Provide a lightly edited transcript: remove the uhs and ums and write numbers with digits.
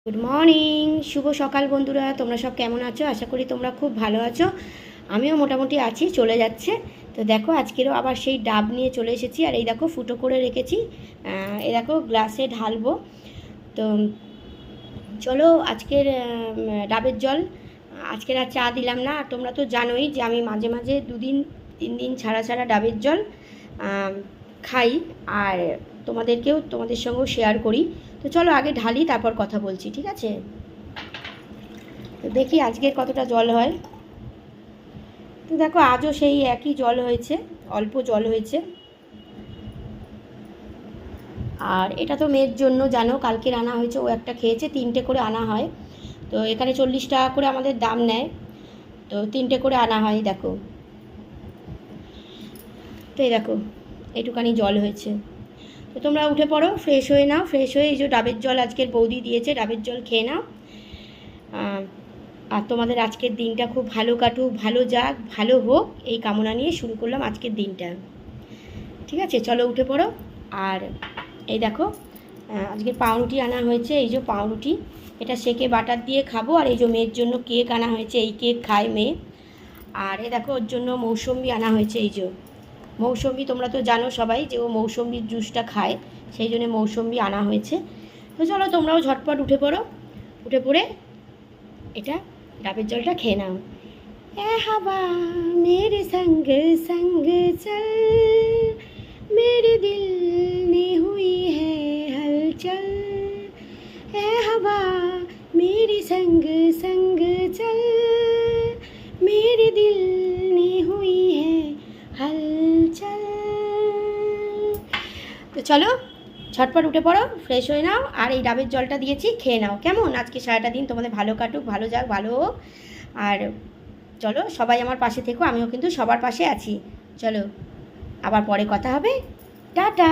Good morning, শুভ সকাল বন্ধুরা। তোমরা সব কেমন আছো? আশা করি তোমরা খুব ভালো আছো। আমিও মোটামুটি আছি, চলে যাচ্ছে। তো দেখো, আজকেরও আবার সেই ডাব নিয়ে চলে এসেছি। আর এই দেখো ফুটো করে রেখেছি, এই দেখো গ্লাসে ঢালবো। তো চলো আজকের ডাবের জল। আজকের আর চা দিলাম না। আর তোমরা তো জানোই যে আমি মাঝে মাঝে 2 দিন 3 দিন ছাড়া ছাড়া ডাবের জল খাই। আর তোমাদের সঙ্গেও শেয়ার করি। তো চলো আগে ঢালি, তারপর কথা বলছি, ঠিক আছে? তো দেখি আজকের কতটা জল হয়। তো দেখো আজও সেই একই জল হয়েছে, অল্প জল হয়েছে। আর এটা তো মেয়ের জন্য, জানো কালকের আনা হয়েছে, ও একটা খেয়েছে। 3টে করে আনা হয়। তো এখানে 40 টাকা করে আমাদের দাম নেয়। তো 3টে করে আনা হয়, দেখো। তো এই দেখো এইটুকানি জল হয়েছে। তো তোমরা উঠে পড়ো, ফ্রেশ হয়ে নাও। ফ্রেশ হয়ে এই যে ডাবের জল আজকের বৌদি দিয়েছে, ডাবের জল খেয়ে নাও। আর তোমাদের আজকের দিনটা খুব ভালো কাটুক, ভালো যাক, ভালো হোক, এই কামনা নিয়ে শুরু করলাম আজকের দিনটা। ঠিক আছে, চলো উঠে পড়ো। আর এই দেখো আজকে পাউরুটি আনা হয়েছে, এই যে পাউরুটি, এটা সেকে বাটার দিয়ে খাবো। আর এই যে মেয়ের জন্য কেক আনা হয়েছে, এই কেক খায় মেয়ে। আর এই দেখো ওর জন্য মৌসম্বি আনা হয়েছে, এই যে মৌসম্বি, তোমরা তো জানো সবাই যে ও মৌসম্বির জুসটা খায়, সেই জন্য মৌসম্বি আনা হয়েছে। তো চলো তোমরাও ঝটপট উঠে পড়ো। উঠে পড়ে এটা ডাবের জলটা খেয়ে নাও। এ হাওয়া মেরে संग संग चल, मेरे दिल ने हुई है हलचल। ए हवा मेरे संग संग चल, मेरे दिल ने हुई है हलचल। তো চলো ঝটপট উঠে পড়ো, ফ্রেশ হয়ে নাও। আর এই ডাবের জলটা দিয়েছি, খেয়ে নাও। কেমন আজকে সারাটা দিন তোমাদের ভালো কাটুক, ভালো যাক, ভালো হোক। আর চলো সবাই আমার পাশে থেকো, আমিও কিন্তু সবার পাশে আছি। চলো আবার পরে কথা হবে। টাটা।